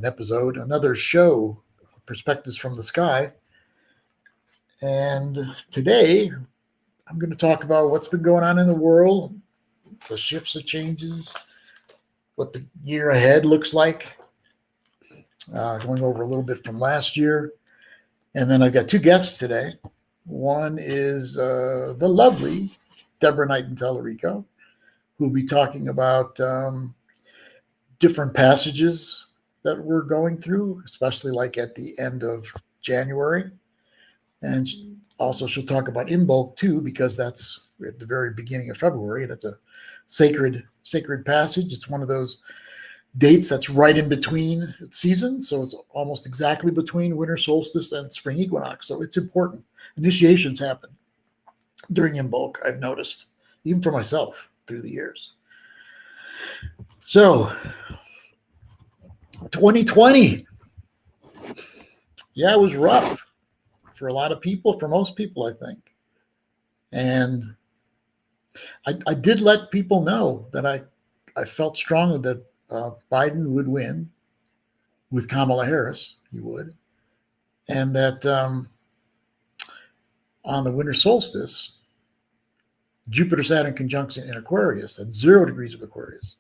episode, another show, Perspectives from the Sky. And today I'm going to talk about what's been going on in the world, the shifts and changes, what the year ahead looks like, going over a little bit from last year. And then I've got two guests today. One is the lovely Deborah Knighton Tallarico, who will be talking about different passages that we're going through, especially like at the end of January. And also she'll talk about Imbolc too, because that's at the very beginning of February, and it's a sacred passage. It's one of those dates that's right in between seasons, so it's almost exactly between winter solstice and spring equinox. So it's important. Initiations happen during Imbolc, I've noticed, even for myself through the years. So 2020, yeah, it was rough for a lot of people, for most people, I think. And I did let people know that I felt strongly that Biden would win with Kamala Harris. He would. And that on the winter solstice, Jupiter-Saturn conjunction in Aquarius at 0 degrees of Aquarius,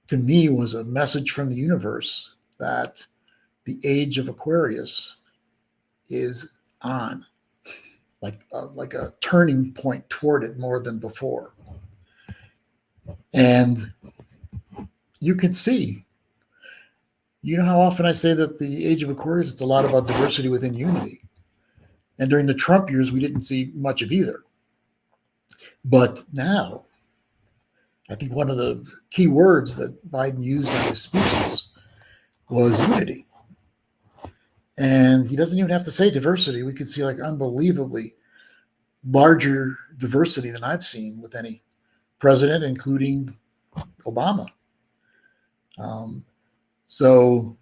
to me was a message from the universe that the age of Aquarius is on, like a turning point toward it more than before. And you can see, you know how often I say that the age of Aquarius, it's a lot about diversity within unity. And during the Trump years, we didn't see much of either. But now, I think one of the key words that Biden used in his speeches was unity. And he doesn't even have to say diversity. We could see like unbelievably larger diversity than I've seen with any president, including Obama. So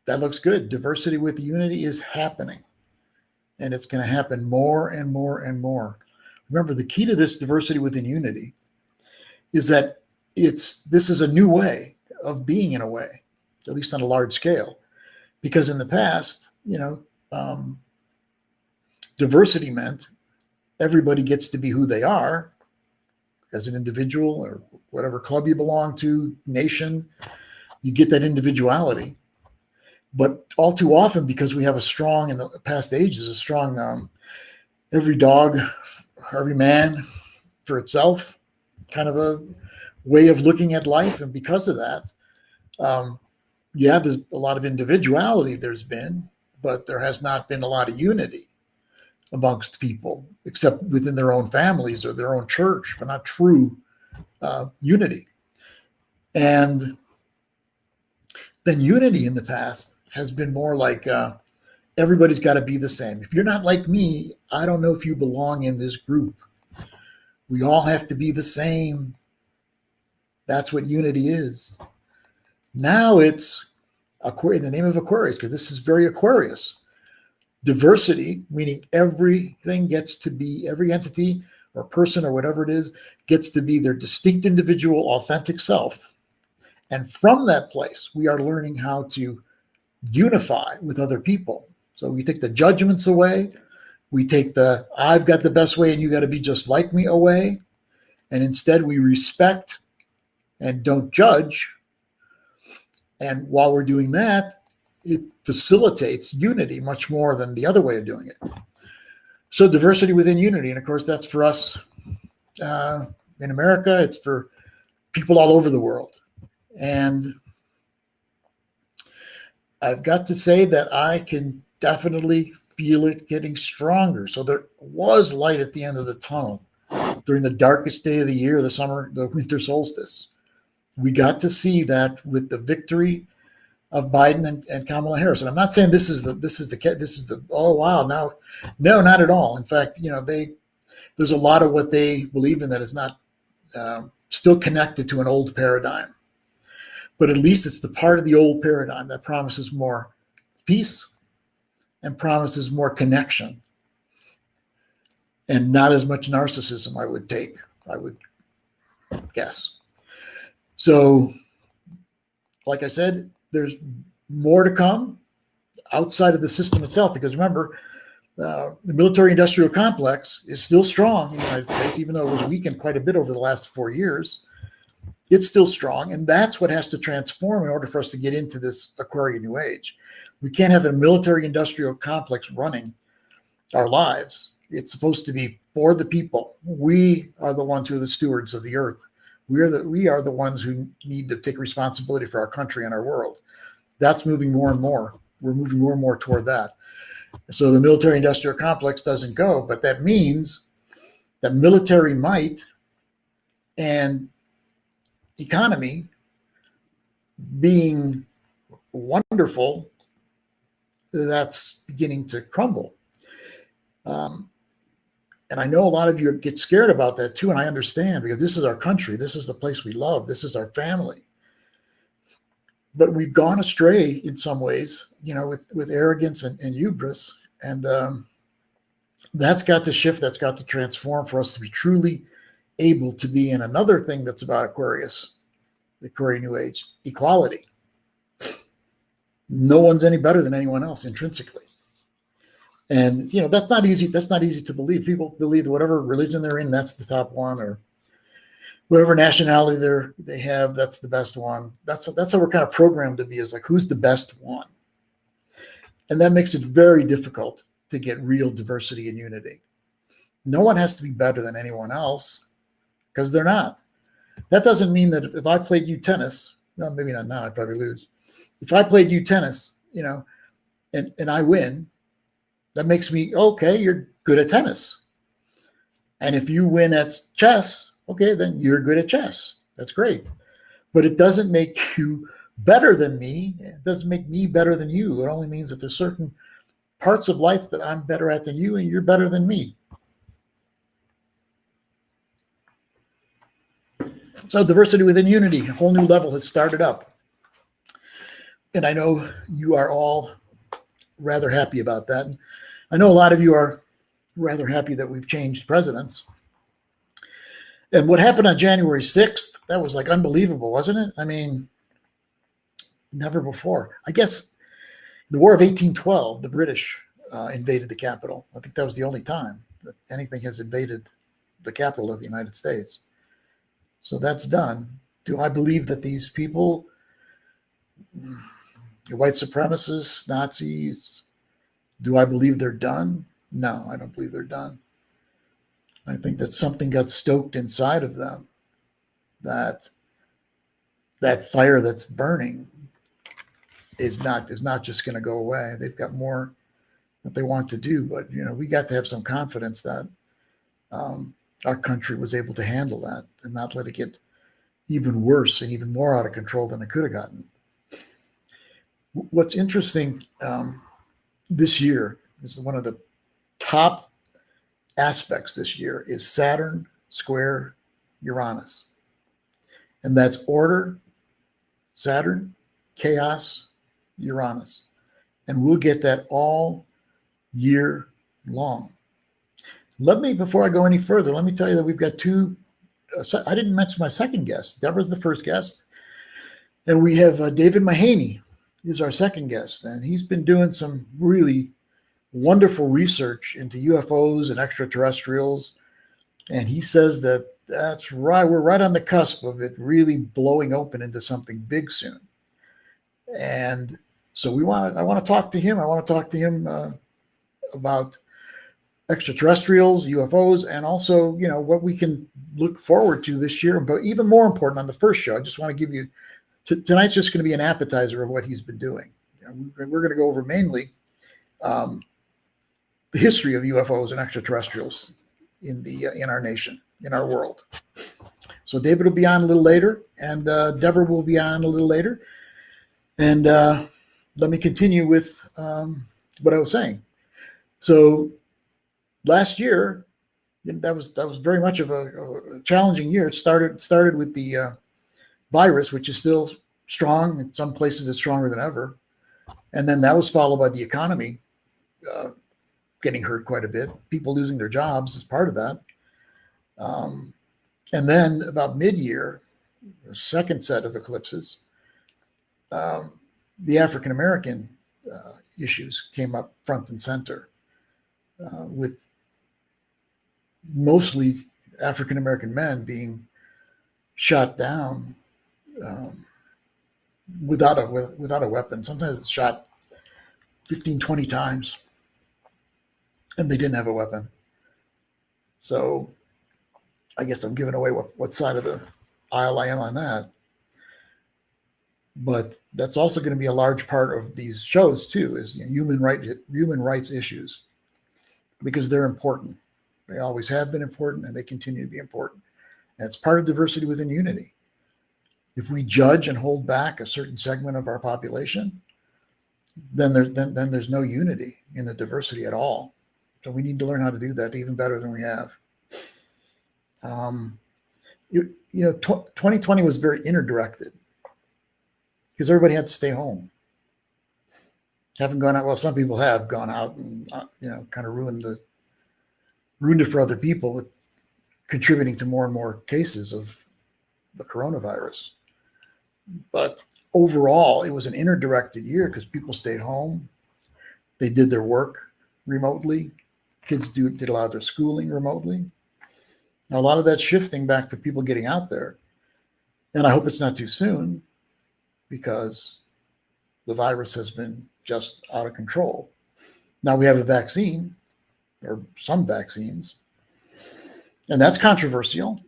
that looks good. Diversity with unity is happening. And it's going to happen more and more and more. Remember, the key to this diversity within unity is that this is a new way of being, in a way, at least on a large scale. Because in the past, diversity meant everybody gets to be who they are as an individual or whatever club you belong to, nation, you get that individuality. But all too often, because we have a strong, in the past ages, a strong every dog, every man for itself kind of a way of looking at life. And because of that, there's a lot of individuality there's been, but there has not been a lot of unity amongst people, except within their own families or their own church, but not true unity. And then unity in the past has been more like everybody's got to be the same. If you're not like me, I don't know if you belong in this group. We all have to be the same. That's what unity is. Now it's in the name of Aquarius, because this is very Aquarius. Diversity, meaning everything gets to be, every entity or person or whatever it is, gets to be their distinct individual, authentic self. And from that place, we are learning how to unify with other people. So we take the judgments away. We take the I've got the best way and you got to be just like me away. And instead we respect and don't judge. And while we're doing that, it facilitates unity much more than the other way of doing it. So diversity within unity. And of course, that's for us in America. It's for people all over the world. And I've got to say that I can definitely feel it getting stronger. So there was light at the end of the tunnel during the darkest day of the year, the winter solstice. We got to see that with the victory of Biden and Kamala Harris. And I'm not saying this is the oh wow, no, not at all. In fact, there's a lot of what they believe in that is not still connected to an old paradigm. But at least it's the part of the old paradigm that promises more peace and promises more connection and not as much narcissism, I would guess. So, like I said, there's more to come outside of the system itself, because remember, the military-industrial complex is still strong in the United States, even though it was weakened quite a bit over the last 4 years. It's still strong, and that's what has to transform in order for us to get into this Aquarian New Age. We can't have a military-industrial complex running our lives. It's supposed to be for the people. We are the ones who are the stewards of the earth. We are the ones who need to take responsibility for our country and our world. That's moving more and more. We're moving more and more toward that. So the military-industrial complex doesn't go, but that means that military might and economy being wonderful, that's beginning to crumble. And I know a lot of you get scared about that too, and I understand, because this is our country. This is the place we love. This is our family. But we've gone astray in some ways, with arrogance and hubris. And that's got to shift. That's got to transform for us to be truly able to be in another thing that's about Aquarius, the Aquarian New Age, equality. No one's any better than anyone else intrinsically. And, that's not easy. That's not easy to believe. People believe that whatever religion they're in, that's the top one, or whatever nationality they have, that's the best one. That's how we're kind of programmed to be, is like, who's the best one? And that makes it very difficult to get real diversity and unity. No one has to be better than anyone else, because they're not. That doesn't mean that if I played you tennis, well, maybe not now, I'd probably lose. If I played you tennis, and I win, that makes me, okay, you're good at tennis. And if you win at chess, okay, then you're good at chess. That's great. But it doesn't make you better than me. It doesn't make me better than you. It only means that there's certain parts of life that I'm better at than you, and you're better than me. So diversity within unity, a whole new level has started up. And I know you are all rather happy about that. I know a lot of you are rather happy that we've changed presidents. And what happened on January 6th, that was like unbelievable, wasn't it? I mean, never before. I guess the War of 1812, the British invaded the capital. I think that was the only time that anything has invaded the capital of the United States. So that's done. Do I believe that these people, the white supremacists, Nazis, do I believe they're done? No, I don't believe they're done. I think that something got stoked inside of them, that fire that's burning is not just going to go away. They've got more that they want to do, but we got to have some confidence that our country was able to handle that and not let it get even worse and even more out of control than it could have gotten. What's interesting this year is one of the top aspects this year is Saturn square Uranus. And that's order, Saturn, chaos, Uranus. And we'll get that all year long. Before I go any further, let me tell you that we've got two. I didn't mention my second guest. Deborah's the first guest. And we have David Mahaney is our second guest. And he's been doing some really wonderful research into UFOs and extraterrestrials. And he says that that's right. We're right on the cusp of it really blowing open into something big soon. And so I want to talk to him. I want to talk to him about extraterrestrials, UFOs, and also, what we can look forward to this year. But even more important, on the first show, I just want to give you, tonight's just going to be an appetizer of what he's been doing. We're going to go over mainly the history of UFOs and extraterrestrials in our nation, in our world. So David will be on a little later, and Deborah will be on a little later. And let me continue with what I was saying. So last year, that was very much of a challenging year. It started with the virus, which is still strong. In some places, it's stronger than ever. And then that was followed by the economy getting hurt quite a bit. People losing their jobs is part of that. And then about mid-year, the second set of eclipses, the African American issues came up front and center, with mostly African American men being shot down without a weapon. Sometimes it's shot 15, 20 times, and they didn't have a weapon. So I guess I'm giving away what side of the aisle I am on that. But that's also going to be a large part of these shows too, is human rights issues, because they're important. They always have been important, and they continue to be important. And it's part of diversity within unity. If we judge and hold back a certain segment of our population, then there's no unity in the diversity at all. So we need to learn how to do that even better than we have. 2020 was very interdirected because everybody had to stay home. Haven't gone out. Well, some people have gone out and kind of ruined it for other people, with contributing to more and more cases of the coronavirus. But overall, it was an interdirected year because people stayed home. They did their work remotely. Kids did a lot of their schooling remotely. Now, a lot of that's shifting back to people getting out there. And I hope it's not too soon, because the virus has been just out of control. Now we have a vaccine, or some vaccines, and that's controversial.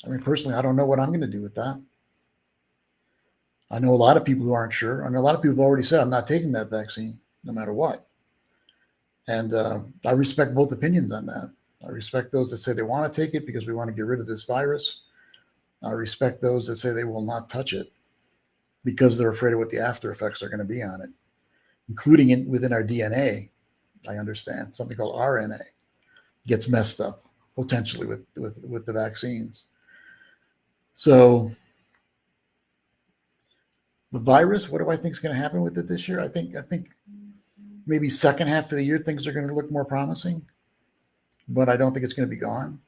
I mean, personally, I don't know what I'm going to do with that. I know a lot of people who aren't sure. I know a lot of people have already said, I'm not taking that vaccine no matter what. And I respect both opinions on that. I respect those that say they want to take it because we want to get rid of this virus. I respect those that say they will not touch it because they're afraid of what the after effects are going to be on it, including within our DNA. I understand something called RNA gets messed up potentially with the vaccines. So the virus, what do I think is going to happen with it this year? I think maybe second half of the year things are going to look more promising, but I don't think it's going to be gone.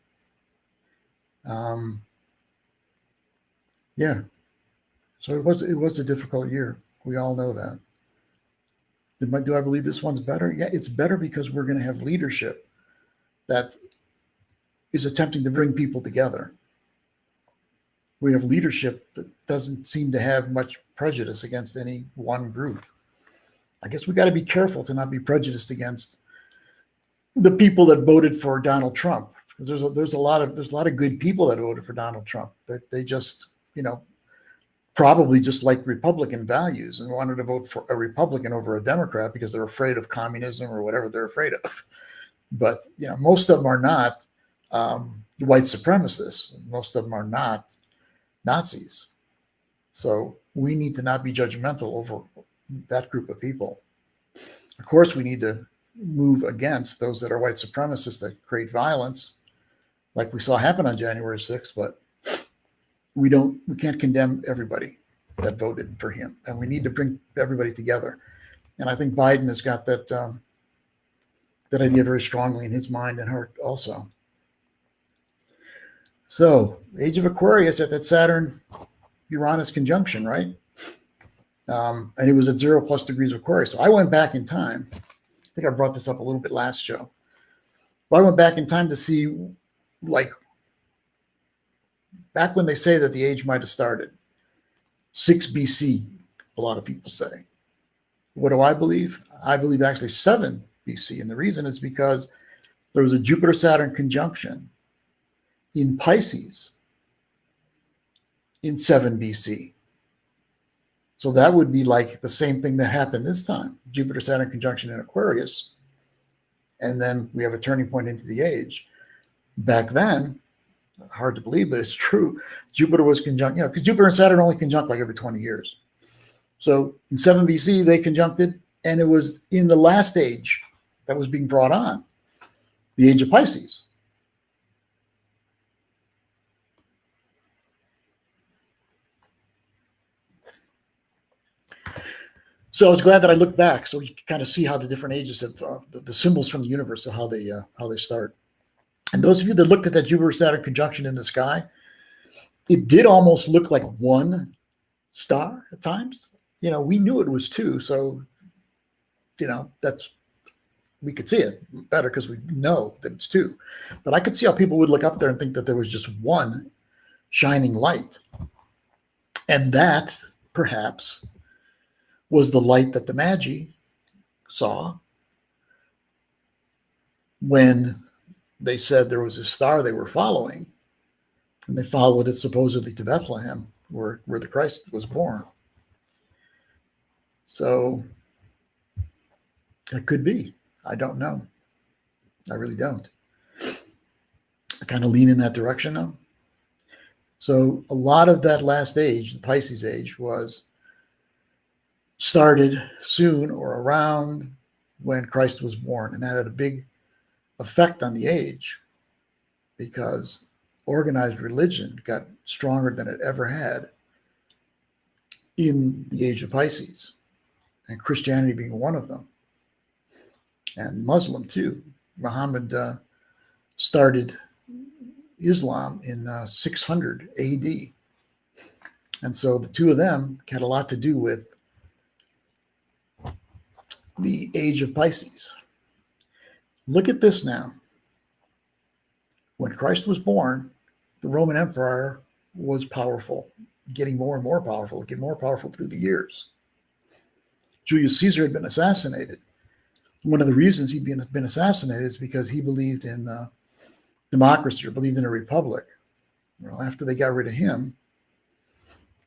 Yeah. So it was a difficult year. We all know that. Do I believe this one's better? Yeah, it's better because we're going to have leadership that is attempting to bring people together. We have leadership that doesn't seem to have much prejudice against any one group. I guess we got to be careful to not be prejudiced against the people that voted for Donald Trump. Because there's a lot of good people that voted for Donald Trump, that they just, probably just like Republican values and wanted to vote for a Republican over a Democrat because they're afraid of communism or whatever they're afraid of. But, most of them are not white supremacists. Most of them are not Nazis. So we need to not be judgmental over that group of people. Of course, we need to move against those that are white supremacists that create violence, like we saw happen on January 6th, but we can't condemn everybody that voted for him, and we need to bring everybody together. And I think Biden has got that idea very strongly in his mind and heart also. So, Age of Aquarius at that Saturn Uranus conjunction, right? And it was at 0+ degrees of Aquarius. So I went back in time. I think I brought this up a little bit last show. But I went back in time to see, back when they say that the age might have started, 6 BC, a lot of people say. What do I believe? I believe actually 7 BC. And the reason is because there was a Jupiter-Saturn conjunction in Pisces in 7 BC. So that would be like the same thing that happened this time, Jupiter-Saturn conjunction in Aquarius. And then we have a turning point into the age. Back then, hard to believe, but it's true, Jupiter was conjunct, because Jupiter and Saturn only conjunct like every 20 years. So in 7 BC, they conjuncted, and it was in the last age that was being brought on, the age of Pisces. So I was glad that I looked back, so you can kind of see how the different ages have the symbols from the universe of how they start. And those of you that looked at that Jupiter-Saturn conjunction in the sky, it did almost look like one star at times. we knew it was two. So, we could see it better because we know that it's two. But I could see how people would look up there and think that there was just one shining light. And that perhaps was the light that the Magi saw when they said there was a star they were following, and they followed it supposedly to Bethlehem, where the Christ was born. So it could be. I don't know. I really don't. I kind of lean in that direction now. So a lot of that last age, the Pisces age, was started soon or around when Christ was born. And that had a big effect on the age because organized religion got stronger than it ever had in the age of Pisces, and Christianity being one of them. And Muslim too. Muhammad started Islam in 600 AD. And so the two of them had a lot to do with the age of Pisces. Look at this now. When Christ was born, the Roman Empire was powerful, getting more and more powerful, getting more powerful through the years. Julius Caesar had been assassinated. One of the reasons he'd been assassinated is because he believed in democracy or believed in a republic. Well, after they got rid of him,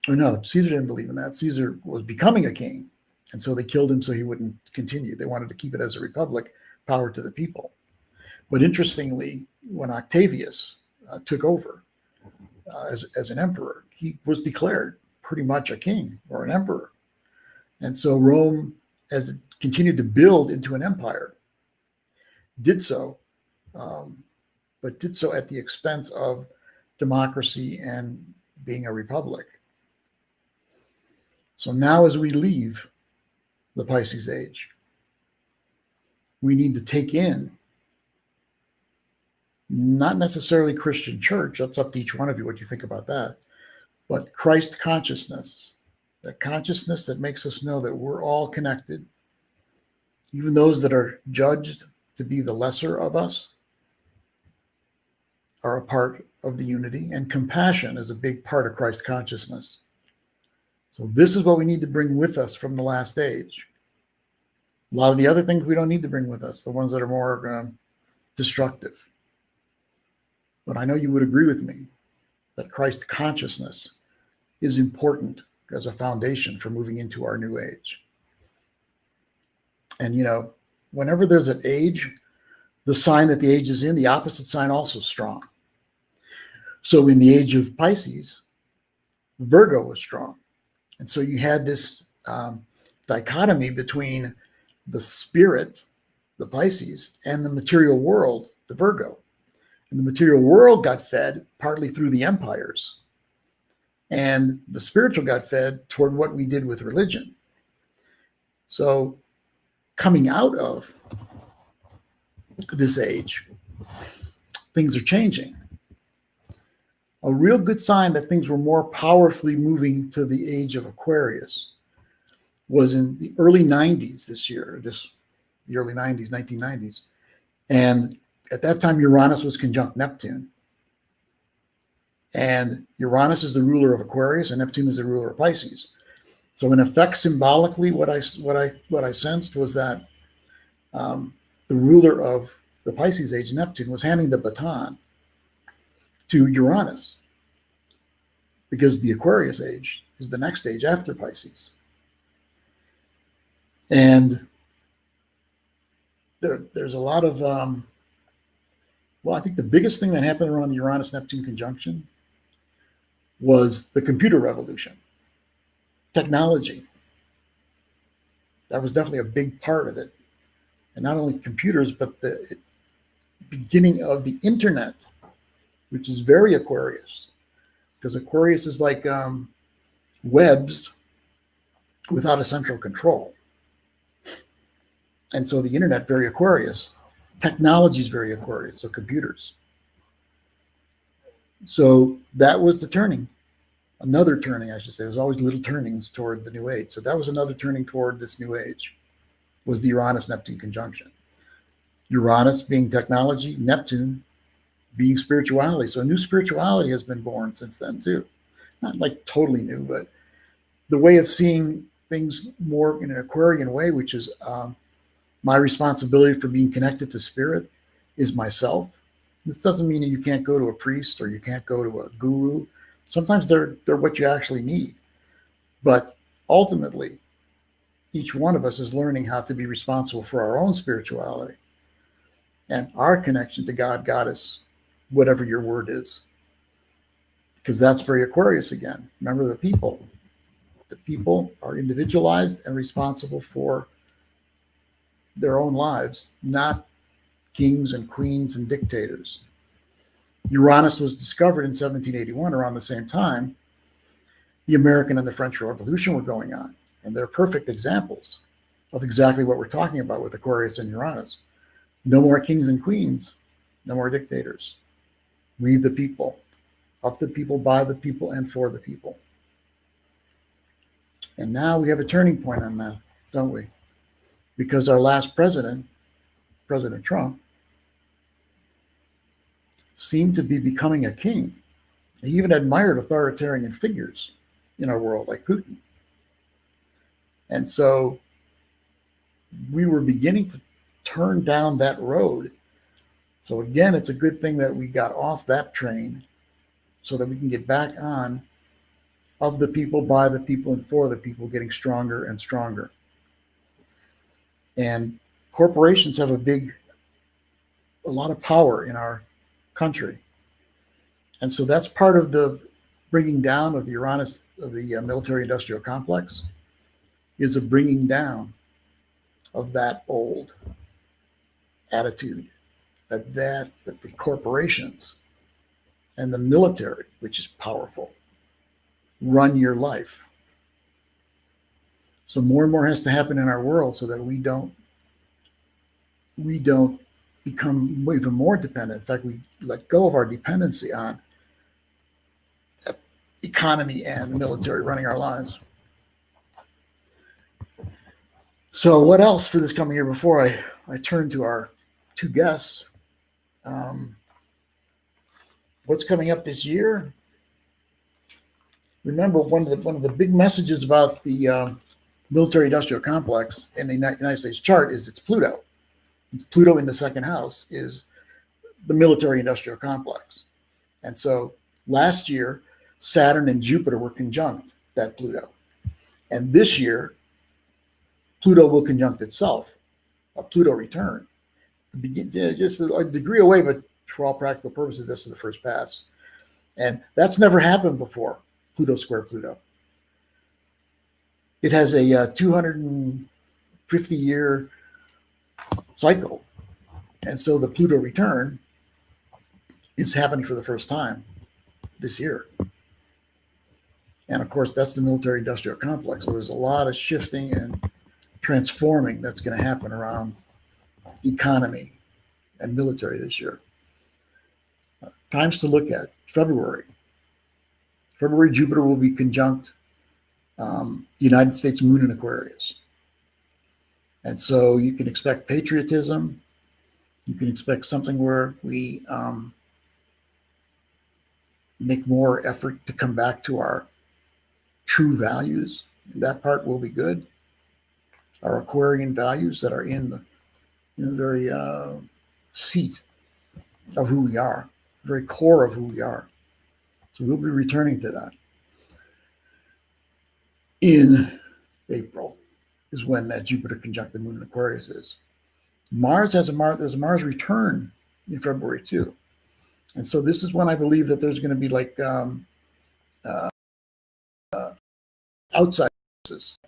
or no, Caesar didn't believe in that. Caesar was becoming a king, and so they killed him so he wouldn't continue. They wanted to keep it as a republic, power to the people. But interestingly, when Octavius took over as an emperor, he was declared pretty much a king or an emperor. And so Rome, as it continued to build into an empire, did so, but did so at the expense of democracy and being a republic. So now as we leave the Pisces age, we need to take in not necessarily Christian church, that's up to each one of you what you think about that, but Christ consciousness, that consciousness that makes us know that we're all connected. Even those that are judged to be the lesser of us are a part of the unity, and compassion is a big part of Christ consciousness. So this is what we need to bring with us from the last age. A lot of the other things we don't need to bring with us, the ones that are more destructive. But I know you would agree with me that Christ consciousness is important as a foundation for moving into our new age. And, whenever there's an age, the sign that the age is in, the opposite sign also strong. So in the age of Pisces, Virgo was strong. And so you had this dichotomy between the spirit, the Pisces, and the material world, the Virgo. And the material world got fed partly through the empires. And the spiritual got fed toward what we did with religion. So coming out of this age, things are changing. A real good sign that things were more powerfully moving to the age of Aquarius was in the early 90s this year, the early 90s, 1990s. And at that time, Uranus was conjunct Neptune. And Uranus is the ruler of Aquarius and Neptune is the ruler of Pisces. So in effect, symbolically, what I sensed was that the ruler of the Pisces age, Neptune, was handing the baton to Uranus, because the Aquarius age is the next age after Pisces. And there's a lot of, I think the biggest thing that happened around the Uranus-Neptune conjunction was the computer revolution, technology. That was definitely a big part of it. And not only computers, but the beginning of the internet, which is very Aquarius, because Aquarius is like webs without a central control. And so the internet, very Aquarius. Technology is very Aquarius, so computers. So that was the turning another turning, I should say. There's always little turnings toward the new age. So that was another turning toward this new age, was the Uranus-Neptune conjunction. Uranus being technology, Neptune being spirituality. So new spirituality has been born since then too. Not like totally new, but the way of seeing things more in an Aquarian way, which is my responsibility for being connected to spirit is myself. This doesn't mean that you can't go to a priest or you can't go to a guru. Sometimes they're what you actually need. But ultimately, each one of us is learning how to be responsible for our own spirituality and our connection to God, Goddess, whatever your word is. Because that's very Aquarius again. Remember the people. The people are individualized and responsible for their own lives, not kings and queens and dictators. Uranus was discovered in 1781, around the same time the American and the French Revolution were going on. And they're perfect examples of exactly what we're talking about with Aquarius and Uranus. No more kings and queens, no more dictators. We the people, of the people, by the people, and for the people. And now we have a turning point on that, don't we? Because our last president, President Trump, seemed to be becoming a king. He even admired authoritarian figures in our world, like Putin. And so we were beginning to turn down that road. So again, it's a good thing that we got off that train so that we can get back on of the people, by the people, and for the people, getting stronger and stronger. And corporations have a lot of power in our country. And so that's part of the bringing down of the Uranus, of the military industrial complex, is a bringing down of that old attitude that the corporations and the military, which is powerful, run your life. So more and more has to happen in our world so that we don't become even more dependent. In fact, we let go of our dependency on the economy and the military running our lives. So what else for this coming year before I turn to our two guests? What's coming up this year? Remember, one of the big messages about the military-industrial complex in the United States chart is it's Pluto. It's Pluto in the second house is the military-industrial complex. And so last year, Saturn and Jupiter were conjunct that Pluto. And this year, Pluto will conjunct itself, a Pluto return. Just a degree away, but for all practical purposes, this is the first pass. And that's never happened before, Pluto square Pluto. It has a 250-year cycle. And so the Pluto return is happening for the first time this year. And of course, that's the military-industrial complex. So there's a lot of shifting and transforming that's going to happen around economy and military this year. Times to look at. February, Jupiter will be conjunct United States moon in Aquarius. And so you can expect patriotism. You can expect something where we make more effort to come back to our true values. That part will be good. Our Aquarian values that are in the very seat of who we are, very core of who we are. So we'll be returning to that. In April is when that Jupiter conjunct the moon in Aquarius is. There's a Mars return in February too. And so this is when I believe that there's going to be like outside forces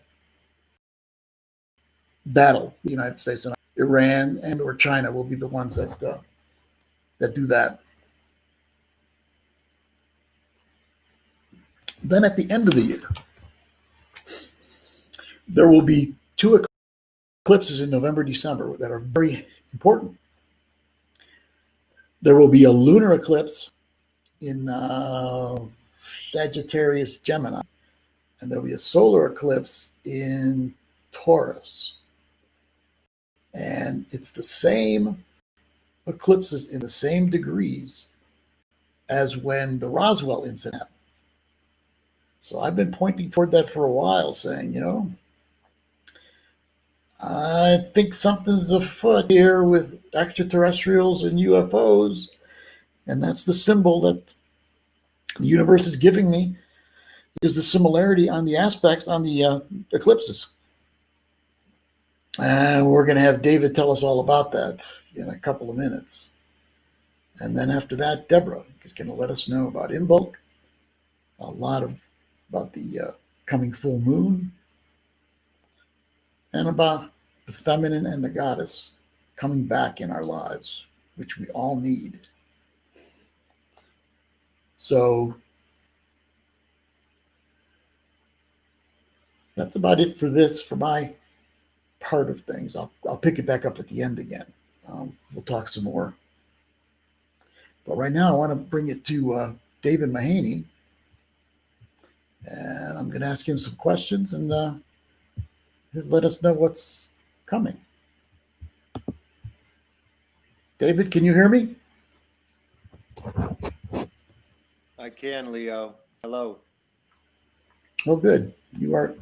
battle the United States and Iran and or China will be the ones that do that. Then at the end of the year, there will be two eclipses in November, December that are very important. There will be a lunar eclipse in Sagittarius, Gemini, and there'll be a solar eclipse in Taurus. And it's the same eclipses in the same degrees as when the Roswell incident happened. So I've been pointing toward that for a while, saying, I think something's afoot here with extraterrestrials and UFOs. And that's the symbol that the universe is giving me, is the similarity on the aspects on the eclipses. And we're going to have David tell us all about that in a couple of minutes. And then after that, Deborah is going to let us know about Imbolc, a lot about the coming full moon, and about the feminine and the goddess coming back in our lives, which we all need. So that's about it for my part of things. I'll pick it back up at the end again. We'll talk some more. But right now, I want to bring it to David Mahaney, and I'm going to ask him some questions and let us know what's coming. David, can you hear me? I can, Leo. Hello. Oh, good. You are.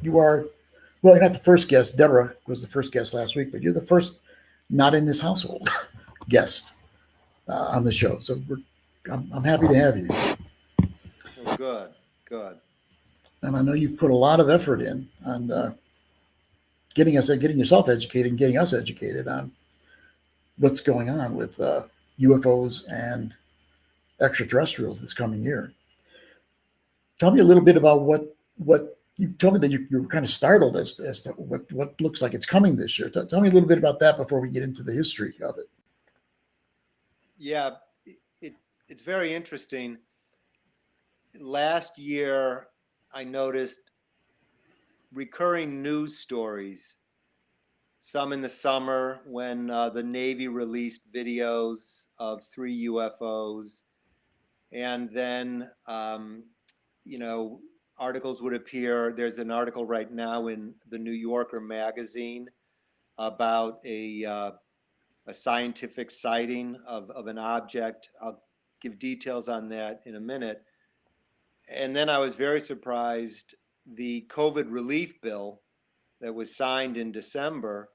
Well, you're not the first guest. Deborah was the first guest last week, but you're the first not in this household guest on the show. So I'm happy to have you. Well, good. And I know you've put a lot of effort in on getting yourself educated and getting us educated on what's going on with UFOs and extraterrestrials this coming year. Tell me a little bit about what you told me that you were kind of startled as to what looks like it's coming this year. Tell me a little bit about that before we get into the history of it. Yeah, it's very interesting. Last year, I noticed recurring news stories, some in the summer when the Navy released videos of 3 UFOs, and then articles would appear. There's an article right now in the New Yorker magazine about a scientific sighting of an object. I'll give details on that in a minute. And then I was very surprised, the COVID relief bill that was signed in December,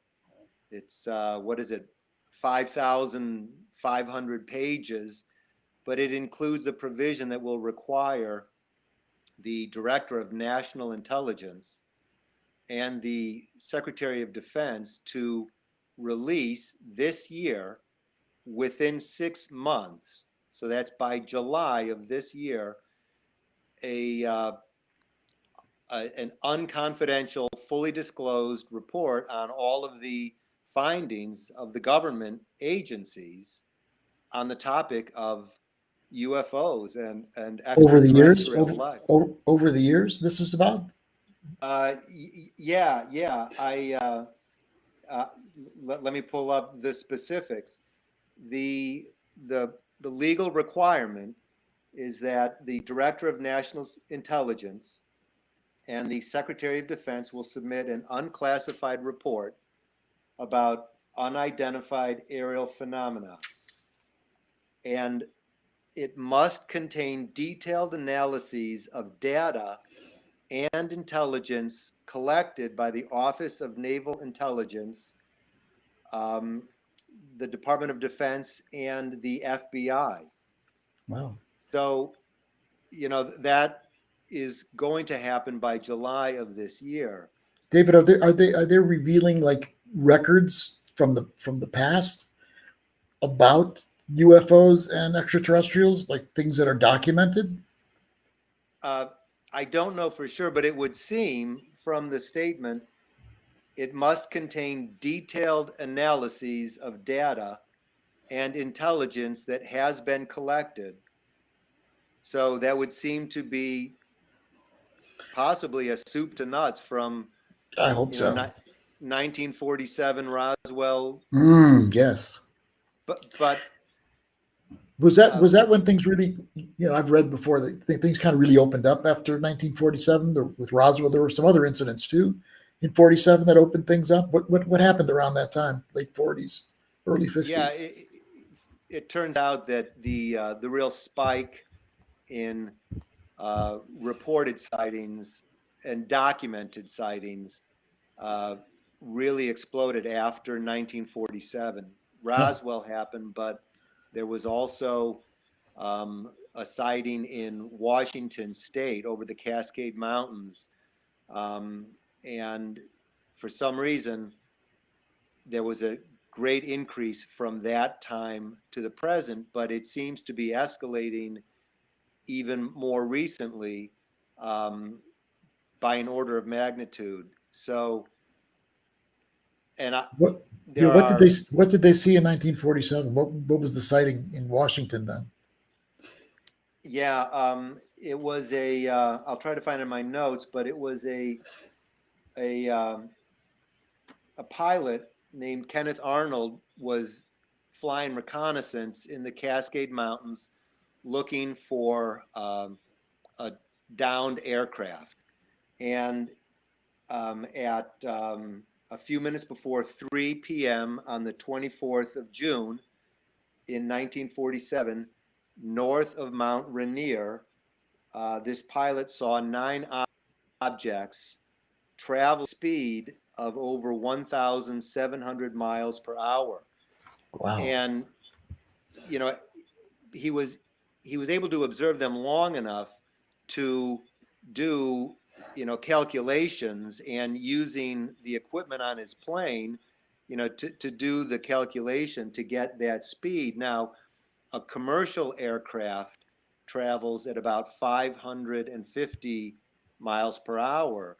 it's, 5,500 pages, but it includes a provision that will require the Director of National Intelligence and the Secretary of Defense to release this year, within 6 months, so that's by July of this year, an unconfidential, fully disclosed report on all of the findings of the government agencies on the topic of UFOs and extraterrestrial life. Over the years, this is about. Yeah. Let me pull up the specifics. The legal requirement is that the Director of National Intelligence and the Secretary of Defense will submit an unclassified report about unidentified aerial phenomena. And it must contain detailed analyses of data and intelligence collected by the Office of Naval Intelligence, the Department of Defense, and the FBI. Wow. So, that is going to happen by July of this year. David, are they revealing like records from the past about UFOs and extraterrestrials, like things that are documented? I don't know for sure, but it would seem from the statement, it must contain detailed analyses of data and intelligence that has been collected. So that would seem to be possibly a soup to nuts from, I hope so. 1947 Roswell. Yes. But Was that when things really, I've read before that things kind of really opened up after 1947 with Roswell. There were some other incidents too in 47 that opened things up. What happened around that time, late 40s, early 50s? Yeah, it turns out that the real spike in reported sightings and documented sightings really exploded after 1947. Huh. Roswell happened, but there was also a sighting in Washington State over the Cascade Mountains. And for some reason, there was a great increase from that time to the present, but it seems to be escalating even more recently by an order of magnitude. So, and What there what did they see in 1947? What was the sighting in Washington then? yeah, it was I'll try to find it in my notes, but it was a, um, a pilot named Kenneth Arnold was flying reconnaissance in the Cascade Mountains looking for a downed aircraft. And at a few minutes before 3 p.m. on the 24th of June in 1947, north of Mount Rainier, this pilot saw 9 objects travel speed of over 1,700 miles per hour. Wow. And, you know, he was able to observe them long enough to do calculations, and using the equipment on his plane to do the calculation to get that speed. Now, a commercial aircraft travels at about 550 miles per hour.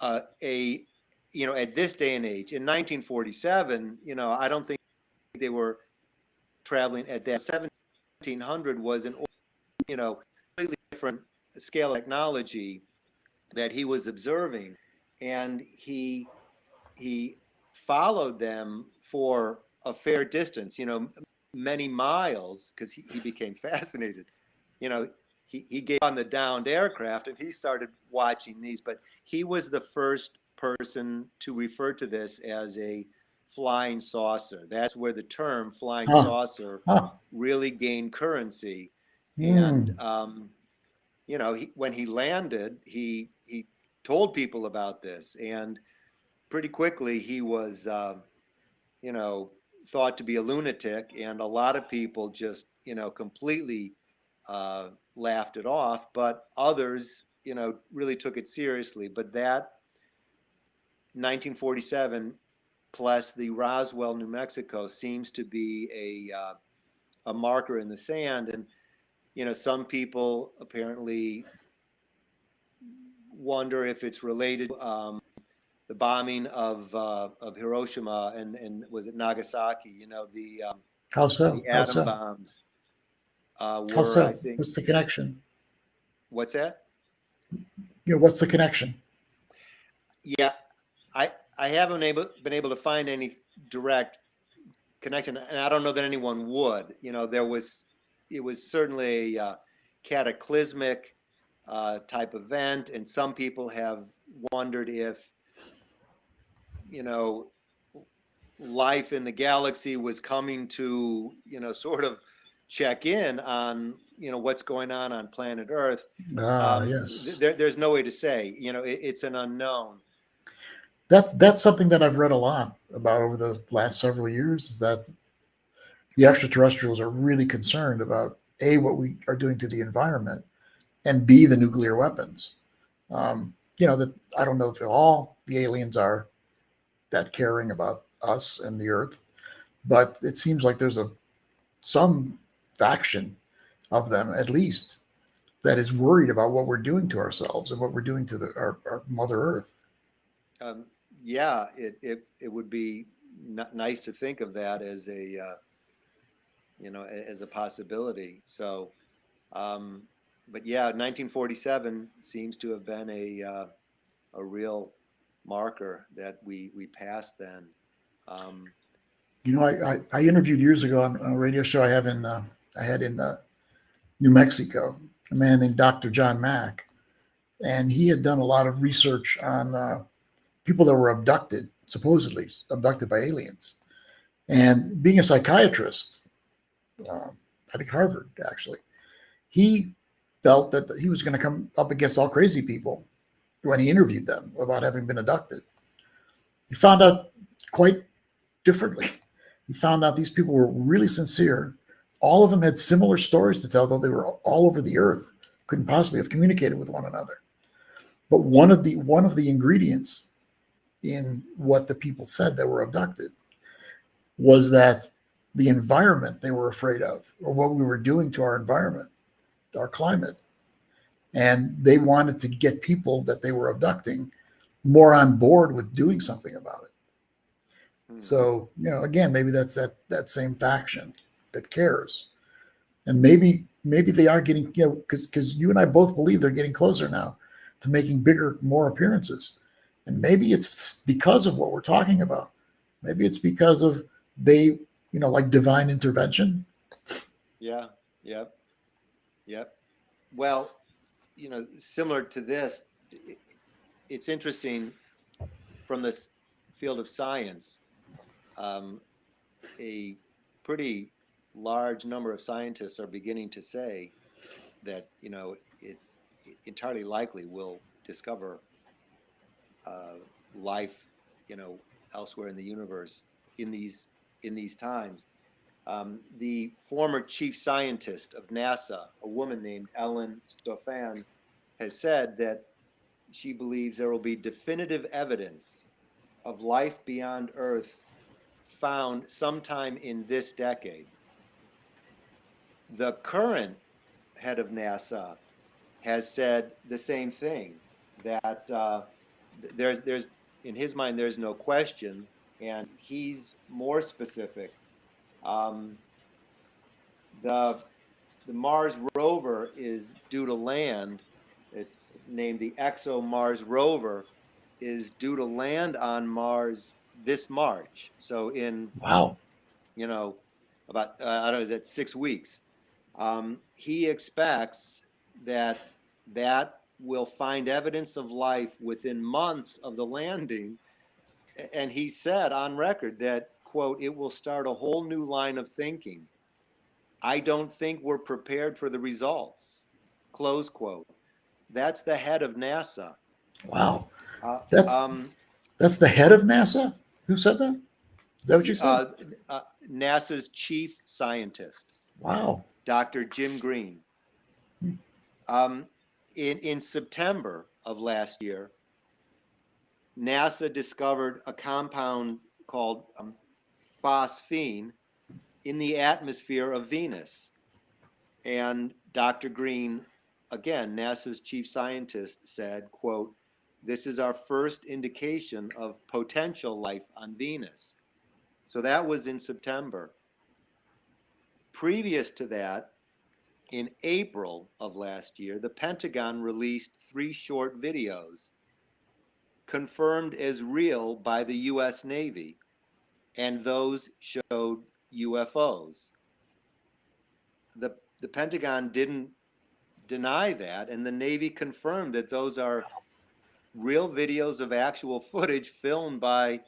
At this day and age in 1947, I don't think they were traveling at that. 1700 was an completely different scale of technology that he was observing, and he followed them for a fair distance, many miles, because he became fascinated. He gave on the downed aircraft and he started watching these, but he was the first person to refer to this as a flying saucer. That's where the term flying Huh. saucer Huh. really gained currency. And Hmm. when he landed, he told people about this, and pretty quickly he was thought to be a lunatic, and a lot of people just completely laughed it off, but others really took it seriously. But that 1947 plus the Roswell, New Mexico seems to be a marker in the sand. And some people apparently wonder if it's related to the bombing of Hiroshima and was it Nagasaki? How so? The How atom so? bombs How were, I so? think. What's the connection? What's that? What's the connection? Yeah, I haven't been able to find any direct connection, and I don't know that anyone would. It was certainly a cataclysmic type event, and some people have wondered if life in the galaxy was coming to sort of check in on what's going on planet Earth. Yes. There's no way to say. It's an unknown. That's something that I've read a lot about over the last several years, is that the extraterrestrials are really concerned about A, what we are doing to the environment, and B, the nuclear weapons. That I don't know if all the aliens are that caring about us and the Earth, but it seems like there's some faction of them, at least, that is worried about what we're doing to ourselves and what we're doing to our Mother Earth. Um, yeah, it would be nice to think of that as as a possibility. So, but yeah, 1947 seems to have been a real marker that we passed then. You know, I interviewed years ago on a radio show I had in New Mexico, a man named Dr. John Mack, and he had done a lot of research on people that were abducted, supposedly abducted by aliens. And being a psychiatrist, I think Harvard actually, he felt that he was going to come up against all crazy people when he interviewed them about having been abducted. He found out quite differently. He found out these people were really sincere. All of them had similar stories to tell, though they were all over the earth, couldn't possibly have communicated with one another. But one of the ingredients in what the people said that were abducted was that the environment they were afraid of, or what we were doing to our environment, our climate. And they wanted to get people that they were abducting more on board with doing something about it. So, you know, again, maybe that's that same faction that cares. And maybe they are getting, you know, because you and I both believe they're getting closer now to making bigger, more appearances. And maybe it's because of what we're talking about. Maybe it's because of they, you know, like divine intervention. Yeah. Yep. Yep. Well, you know, similar to this, it's interesting from this field of science. A pretty large number of scientists are beginning to say that, you know, it's entirely likely we'll discover life, you know, elsewhere in the universe in these times. The former chief scientist of NASA, a woman named Ellen Stofan, has said that she believes there will be definitive evidence of life beyond Earth found sometime in this decade. The current head of NASA has said the same thing, that there's in his mind there's no question, and he's more specific. Um, the Mars rover is due to land. It's named the ExoMars rover, is due to land on Mars this March. So in, Wow. you know, about I don't know, is that 6 weeks? He expects that will find evidence of life within months of the landing, and he said on record that, quote, it will start a whole new line of thinking. I don't think we're prepared for the results, close quote. That's the head of NASA. Wow. Uh, That's um, that's the head of NASA. Who said that? Is that what you said? NASA's chief scientist, Wow. Dr. Jim Green. Um, in September of last year, NASA discovered a compound called phosphine in the atmosphere of Venus. And Dr. Green, again, NASA's chief scientist, said, quote, this is our first indication of potential life on Venus. So that was in September. Previous to that, in April of last year, the Pentagon released 3 short videos confirmed as real by the US Navy, and those showed UFOs. The Pentagon didn't deny that, and the Navy confirmed that those are real videos of actual footage filmed by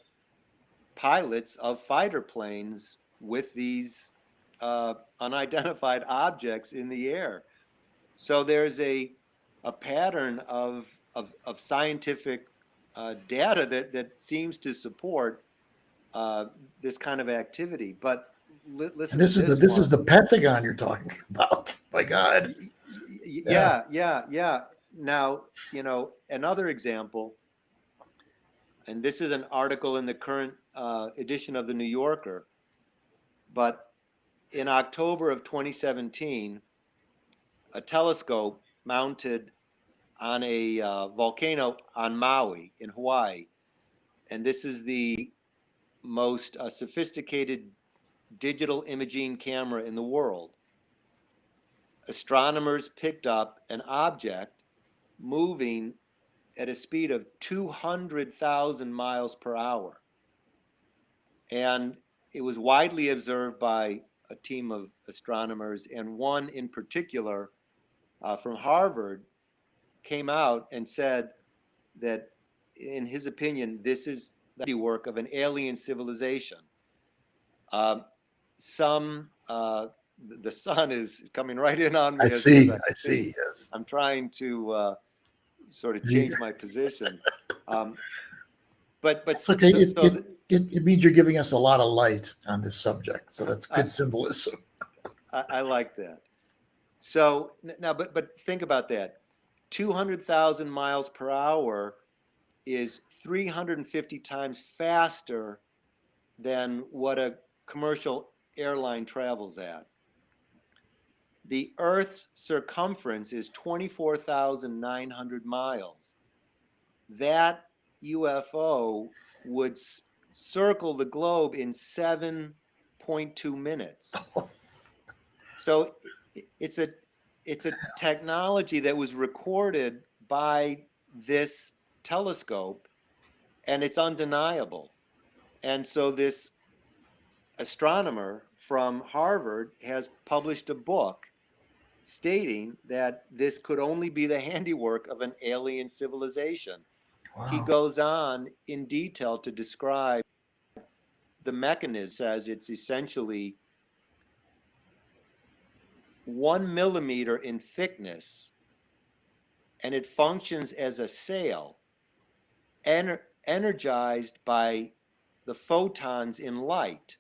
pilots of fighter planes with these unidentified objects in the air. So there's a pattern of scientific data that seems to support this kind of activity. But And listen to this is this the one. Pentagon you're talking about. My God. Yeah. Yeah. Now, you know, another example, and this is an article in the current edition of the New Yorker, but in October of 2017, a telescope mounted on a volcano on Maui in Hawaii, and this is the most sophisticated digital imaging camera in the world. Astronomers picked up an object moving at a speed of 200,000 miles per hour. And it was widely observed by a team of astronomers, and one in particular from Harvard came out and said that, in his opinion, this is the work of an alien civilization. The sun is coming right in on me. I as see. I I see. Yes. I'm trying to sort of change my position. But It's okay. so, It, so it, it means you're giving us a lot of light on this subject. So that's good symbolism. I like that. So now, but think about that. 200,000 miles per hour is 350 times faster than what a commercial airline travels at. The Earth's circumference is 24,900 miles. That UFO would circle the globe in 7.2 minutes. So it's a technology that was recorded by this telescope, and it's undeniable. And so this astronomer from Harvard has published a book stating that this could only be the handiwork of an alien civilization. Wow. He goes on in detail to describe the mechanism, as it's essentially 1 millimeter in thickness, and it functions as a sail, energized by the photons in light.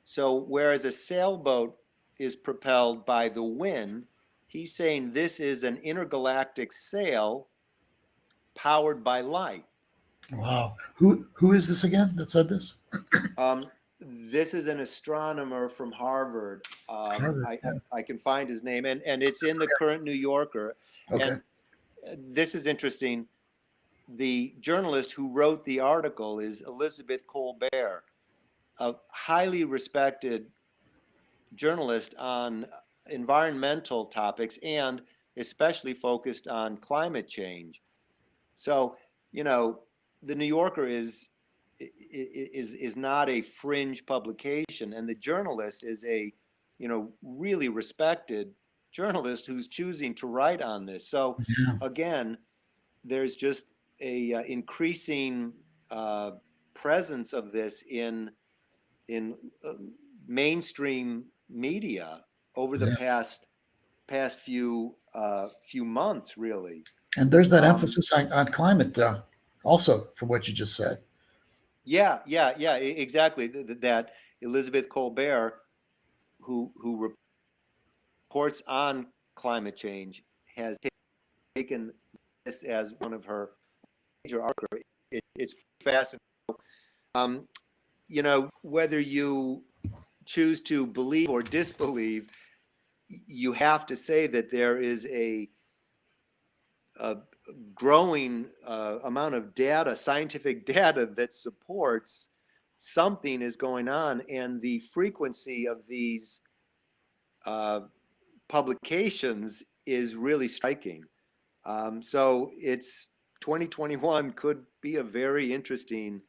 So whereas a sailboat is propelled by the wind, he's saying this is an intergalactic sail powered by light. Wow. Who is this again that said this? This is an astronomer from Harvard. Harvard, yeah. I can find his name, and it's in the current New Yorker. Okay. And this is interesting. The journalist who wrote the article is Elizabeth Colbert, a highly respected journalist on environmental topics and especially focused on climate change. So, you know, the New Yorker is not a fringe publication, and the journalist is a, you know, really respected journalist who's choosing to write on this. So Yeah. again, there's just a increasing presence of this in mainstream media over the past few months, really. And there's that emphasis on climate also from what you just said. Yeah, exactly. That Elizabeth Colbert, who reports on climate change, has taken this as one of her major articles. It's fascinating. You know, whether you choose to believe or disbelieve, you have to say that there is a growing amount of data, scientific data, that supports something is going on, and the frequency of these publications is really striking. So it's 2021 could be a very interesting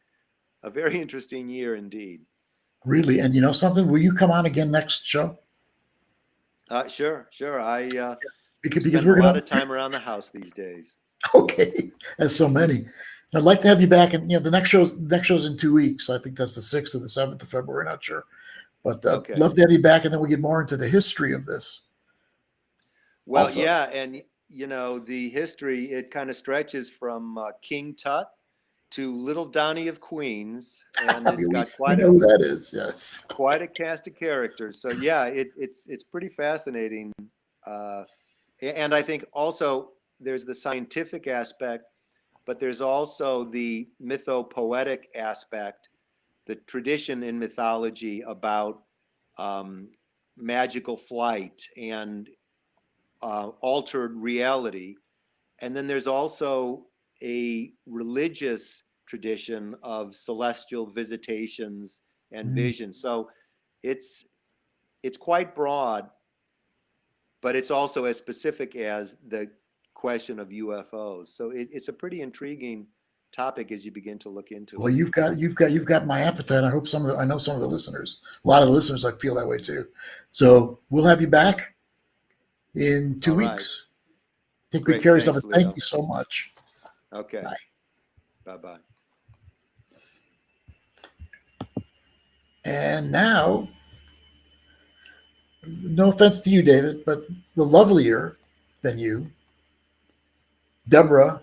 year indeed. Really. And you know something? Will you come on again next show? Sure. I Because spend we're a lot gonna of time around the house these days. okay. There's so many. I'd like to have you back, and you know the next show's in 2 weeks. I think that's the 6th or the 7th of February. Not sure, but Okay. love to have you back, and then we get more into the history of this. Well, Also. yeah, and you know the history, it kind of stretches from King Tut to Little Donnie of Queens, and it's got we know who that is. Yes, quite a cast of characters. So yeah, it's pretty fascinating, and I think also there's the scientific aspect, but there's also the mythopoetic aspect, the tradition in mythology about magical flight and altered reality. And then there's also a religious tradition of celestial visitations and visions. So it's quite broad, but it's also as specific as the question of UFOs. So it's a pretty intriguing topic as you begin to look into Well, it. you've got my appetite. I hope I know some of the listeners, a lot of the listeners, I feel that way too. So we'll have you back in 2 All right. weeks. Take good Great. care of yourself. Thanks, And thank Leo. you so much. Okay. Bye. Bye-bye. And now, no offense to you, David, but the lovelier than you, Deborah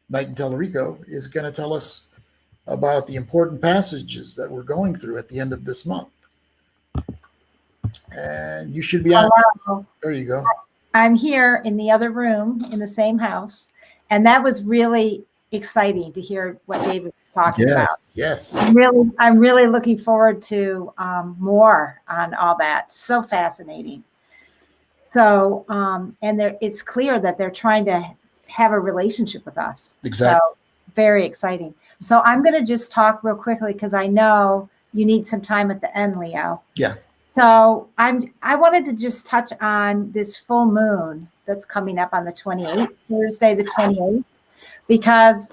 Knighton Tallarico, is going to tell us about the important passages that we're going through at the end of this month. And you should be on. Hello. There you go. I'm here in the other room in the same house. And that was really exciting to hear what David was talking about. Yes. I'm really looking forward to more on all that. So fascinating. So, it's clear that they're trying to have a relationship with us. Exactly. So very exciting. So I'm going to just talk real quickly because I know you need some time at the end, Leo. Yeah. So I wanted to just touch on this full moon that's coming up on the 28th, Thursday the 28th, because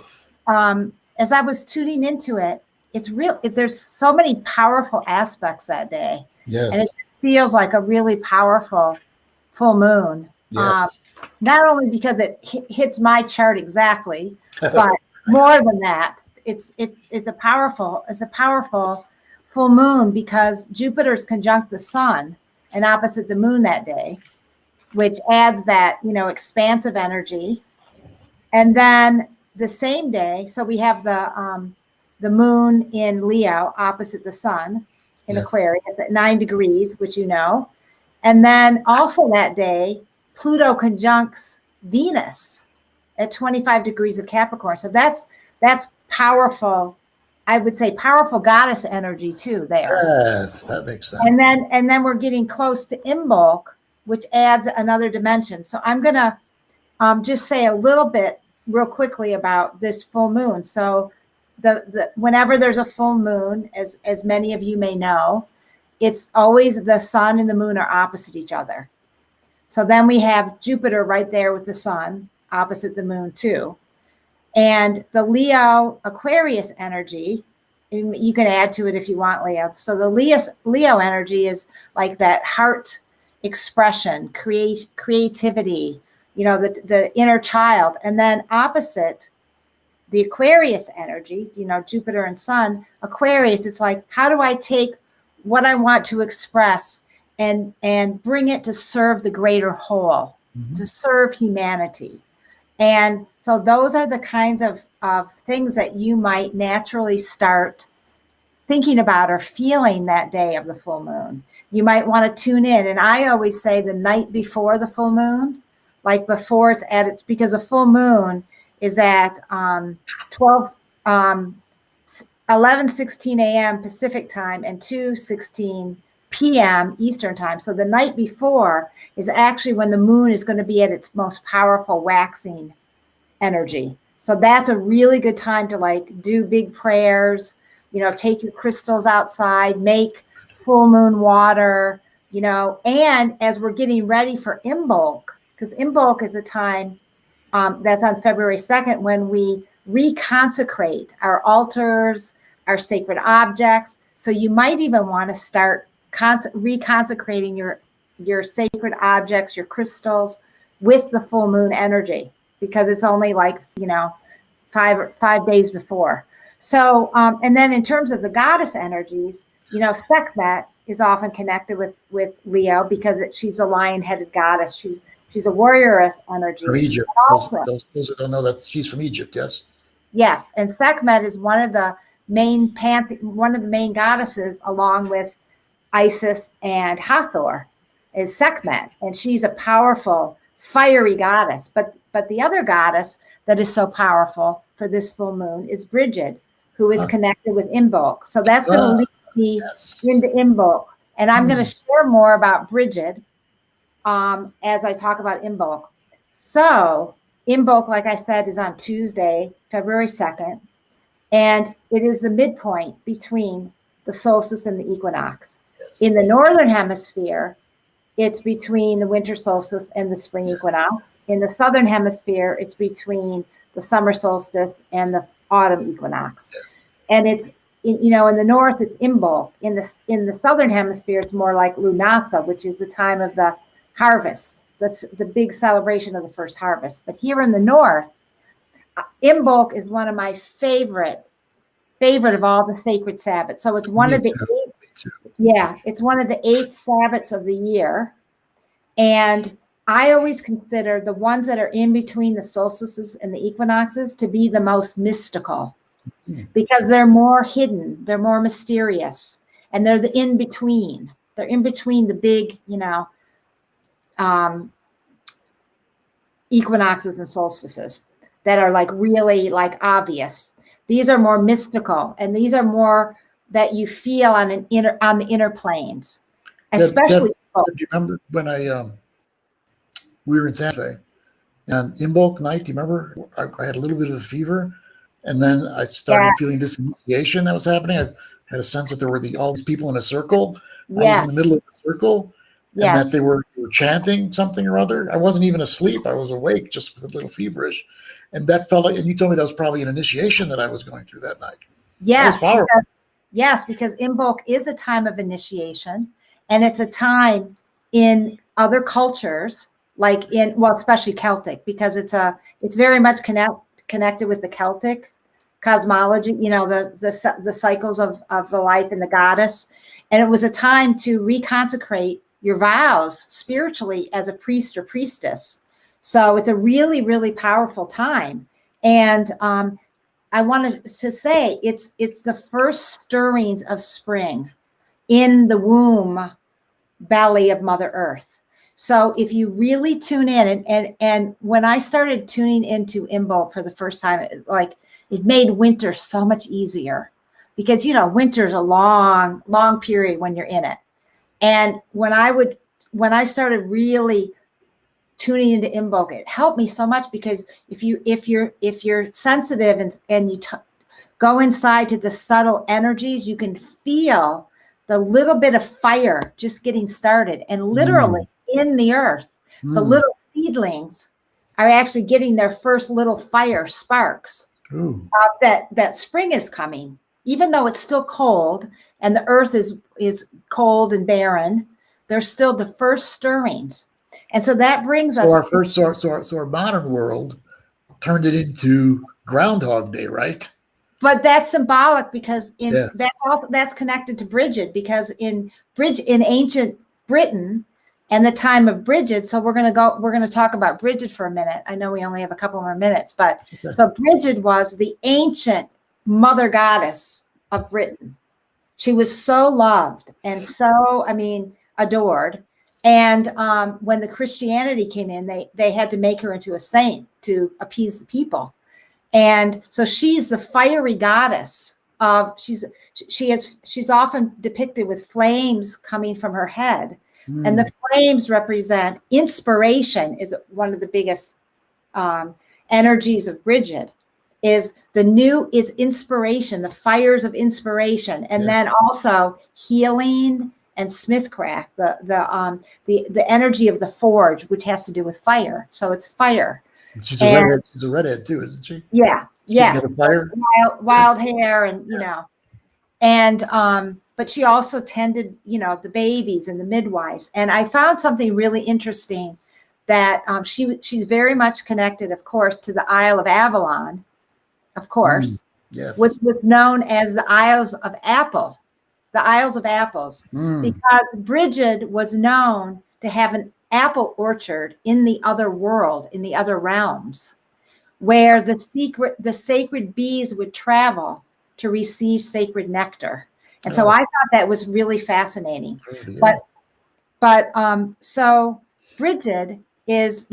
as I was tuning into it, it's real. There's so many powerful aspects that day. Yes. And it feels like a really powerful full moon. Yes. Not only because it hits my chart exactly, but more than that, it's a powerful full moon because Jupiter's conjunct the sun and opposite the moon that day, which adds that, expansive energy. And then the same day, so we have the moon in Leo opposite the sun in Aquarius at 9 degrees, which you know. And then also that day, Pluto conjuncts Venus at 25 degrees of Capricorn. So that's powerful. I would say powerful goddess energy too there. Yes, that makes sense. And then we're getting close to Imbolc, which adds another dimension. So I'm going to just say a little bit real quickly about this full moon. So the whenever there's a full moon, as many of you may know, it's always the sun and the moon are opposite each other. So then we have Jupiter right there with the sun opposite the moon too. And the Leo Aquarius energy, you can add to it if you want, Leo. So the Leo energy is like that heart expression, creativity, the inner child. And then opposite the Aquarius energy, Jupiter and sun, Aquarius, it's like, how do I take what I want to express and bring it to serve the greater whole, to serve humanity? And so those are the kinds of things that you might naturally start thinking about or feeling that day of the full moon. You might want to tune in. And I always say the night before the full moon, like before it's at its, because a full moon is at 11:16 a.m. Pacific time and 2:16 p.m. Eastern time. So the night before is actually when the moon is going to be at its most powerful waxing energy. So that's a really good time to do big prayers, take your crystals outside, make full moon water, and as we're getting ready for Imbolc, because Imbolc is a time that's on February 2nd when we reconsecrate our altars, our sacred objects. So you might even want to start reconsecrating your sacred objects, your crystals with the full moon energy, because it's only 5 days before. So, and then in terms of the goddess energies, Sekhmet is often connected with Leo because she's a lion-headed goddess. She's a warrioress energy. From Egypt. Also, Those that don't know that she's from Egypt, yes? Yes, and Sekhmet is one of the main goddesses, along with Isis and Hathor, is Sekhmet, and she's a powerful, fiery goddess. But the other goddess that is so powerful for this full moon is Bridgette, who is connected with Imbolc. So that's going to lead me into Imbolc, and I'm going to share more about Bridgette as I talk about Imbolc. So Imbolc, like I said, is on Tuesday, February 2nd, and it is the midpoint between the solstice and the equinox. In the northern hemisphere, it's between the winter solstice and the spring equinox. In the southern hemisphere, it's between the summer solstice, and the autumn equinox. And it's, you know, in the north, it's Imbolc. In the southern hemisphere, it's more like Lunasa, which is the time of the harvest. That's the big celebration of the first harvest. But here in the north, Imbolc is one of my favorite of all the sacred Sabbats. So it's one of the it's one of the 8 Sabbats of the year. And I always consider the ones that are in between the solstices and the equinoxes to be the most mystical, because they're more hidden, they're more mysterious, and they're the in-between. They're in between the big, you know, equinoxes and solstices that are like really like obvious. These are more mystical, and these are more that you feel on the inner planes, especially. Do you remember when we were in Santa Fe and Imbolc night? Do you remember? I had a little bit of a fever, and then I started feeling this initiation that was happening. I had a sense that there were all these people in a circle. I was in the middle of the circle, and that they were chanting something or other. I wasn't even asleep. I was awake, just with a little feverish. And that felt like, and you told me that was probably an initiation that I was going through that night. Yes. Because Imbolc is a time of initiation, and it's a time in other cultures, like especially Celtic, because it's very much connected with the Celtic cosmology, you know, the cycles of the life and the goddess. And it was a time to reconsecrate your vows spiritually as a priest or priestess. So it's a really, really powerful time. And I wanted to say it's the first stirrings of spring in the womb belly of Mother Earth. So if you really tune in, and when I started tuning into Imbolc for the first time, it made winter so much easier, because, you know, winter's a long, long period when you're in it. And when I started really tuning into Imbolc, it helped me so much, because if you're sensitive and you go inside to the subtle energies, you can feel the little bit of fire just getting started. And literally in the earth, the little seedlings are actually getting their first little fire sparks that spring is coming. Even though it's still cold and the earth is cold and barren, there's still the first stirrings. And so that brings us. So our modern world turned it into Groundhog Day, right? But that's symbolic, because that's connected to Bridgette, because in ancient Britain and the time of Bridgette. So we're going to talk about Bridgette for a minute. I know we only have a couple more minutes, but so Bridgette was the ancient mother goddess of Britain. She was so loved and so, adored. And when the Christianity came in, they had to make her into a saint to appease the people. And so she's the fiery goddess of, she's often depicted with flames coming from her head. And the flames represent inspiration, is one of the biggest energies of Bridgette, is inspiration, the fires of inspiration. And then also healing and smithcraft, the energy of the forge, which has to do with fire. So it's fire. She's a redhead too, isn't she? Yeah. Yes. Fire. Wild hair, and you know, and but she also tended, the babies and the midwives. And I found something really interesting, that she's very much connected, of course, to the Isle of Avalon, of course, which was known as the Isles of Apple, the Isles of Apples, because Bridgette was known to have an apple orchard in the other world, in the other realms, where the sacred bees would travel to receive sacred nectar. And so I thought that was really fascinating. But so Bridgette is,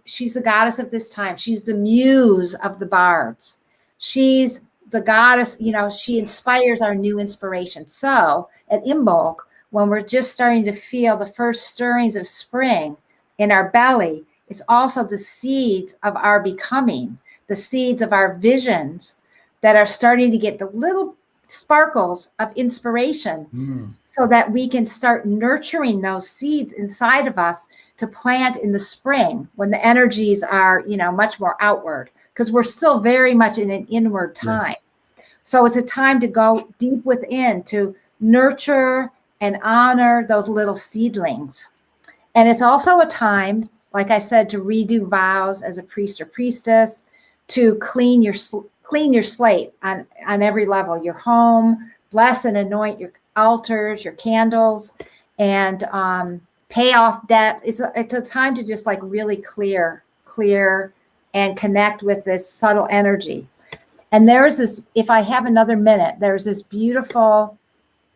she's the goddess of this time. She's the muse of the bards. She's the goddess, she inspires our new inspiration. So at Imbolc, when we're just starting to feel the first stirrings of spring in our belly, it's also the seeds of our becoming, the seeds of our visions that are starting to get the little sparkles of inspiration, so that we can start nurturing those seeds inside of us to plant in the spring, when the energies are, much more outward. because we're still very much in an inward time. So it's a time to go deep within, to nurture and honor those little seedlings. And it's also a time, like I said, to redo vows as a priest or priestess, to clean your slate on every level, your home, bless and anoint your altars, your candles, and pay off debt. It's a time to just like really clear and connect with this subtle energy. And there's this, if I have another minute, there's this beautiful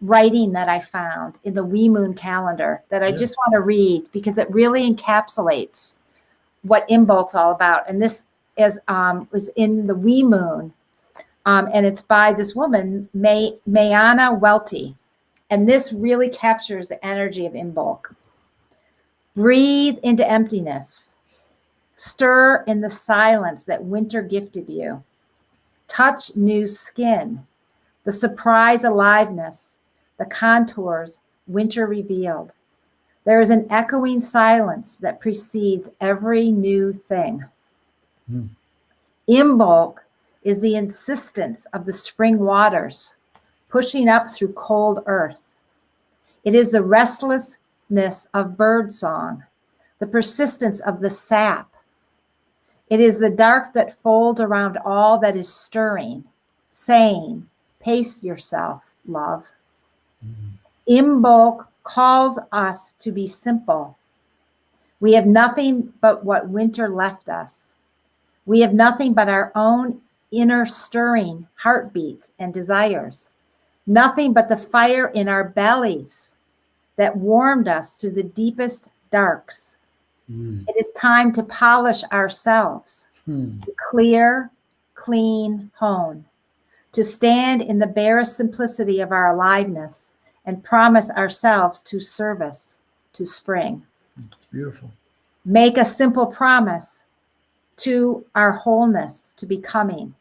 writing that I found in the Wee Moon calendar that I just want to read because it really encapsulates what Imbolc's all about. And this was in the Wee Moon, and it's by this woman, Mayana Welty. And this really captures the energy of Imbolc. Breathe into emptiness. Stir in the silence that winter gifted you. Touch new skin, the surprise aliveness, the contours winter revealed. There is an echoing silence that precedes every new thing. Imbolc is the insistence of the spring waters pushing up through cold earth. It is the restlessness of bird song, the persistence of the sap. It is the dark that folds around all that is stirring, saying, pace yourself, love. Imbolc calls us to be simple. We have nothing but what winter left us. We have nothing but our own inner stirring heartbeats and desires. Nothing but the fire in our bellies that warmed us through the deepest darks. It is time to polish ourselves, to clear, clean, hone, to stand in the barest simplicity of our aliveness and promise ourselves to service, to spring. It's beautiful. Make a simple promise to our wholeness, to becoming.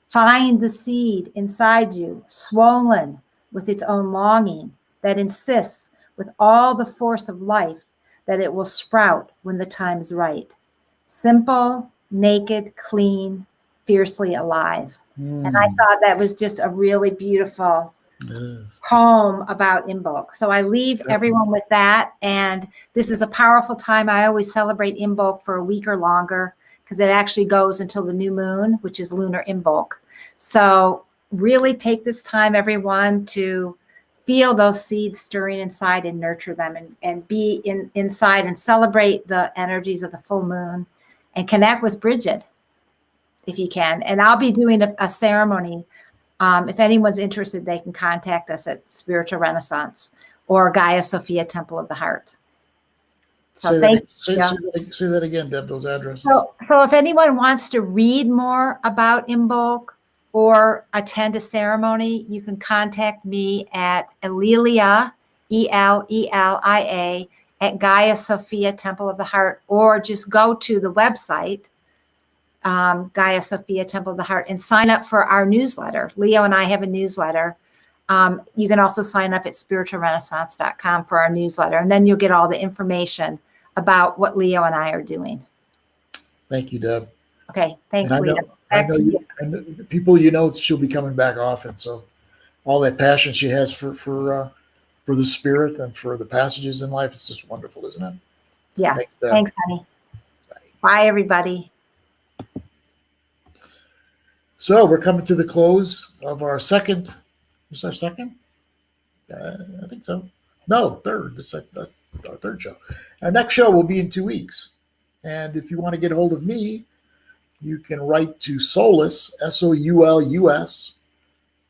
Find the seed inside you, swollen with its own longing, that insists with all the force of life that it will sprout when the time is right. Simple, naked, clean, fiercely alive. And I thought that was just a really beautiful poem about Imbolc. So I leave everyone with that. And this is a powerful time. I always celebrate Imbolc for a week or longer because it actually goes until the new moon, which is lunar Imbolc. So really take this time, everyone, to feel those seeds stirring inside and nurture them, and be inside and celebrate the energies of the full moon and connect with Bridgette if you can. And I'll be doing a ceremony. If anyone's interested, they can contact us at Spiritual Renaissance or Gaia Sophia Temple of the Heart. So say that again, Deb, those addresses. So if anyone wants to read more about Imbolc or attend a ceremony, you can contact me at Elelia, Elia, at Gaia Sophia Temple of the Heart, or just go to the website, Gaia Sophia Temple of the Heart, and sign up for our newsletter. Leo and I have a newsletter. You can also sign up at spiritualrenaissance.com for our newsletter, and then you'll get all the information about what Leo and I are doing. Thank you, Deb. Okay, thanks, And Leo. I know the people she'll be coming back often. So all that passion she has for the spirit and for the passages in life, it's just wonderful, isn't it? Yeah. Thanks, Deb. Thanks, honey. Bye, everybody. So we're coming to the close of our second. Is our second? I think so. No, third. That's our third show. Our next show will be in 2 weeks. And if you want to get a hold of me, you can write to Solus, Soulus,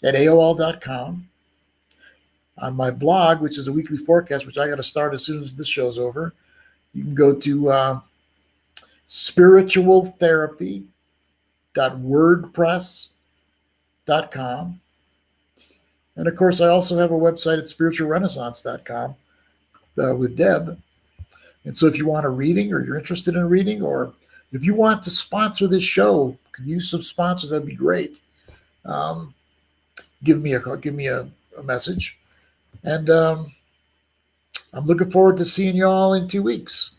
at AOL.com. On my blog, which is a weekly forecast, which I got to start as soon as this show's over, you can go to spiritualtherapy.wordpress.com. And of course, I also have a website at spiritualrenaissance.com with Deb. And so if you want a reading, or you're interested in a reading, or if you want to sponsor this show, could use some sponsors, that'd be great. Give me a message. And I'm looking forward to seeing you all in 2 weeks.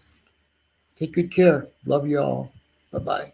Take good care. Love you all. Bye-bye.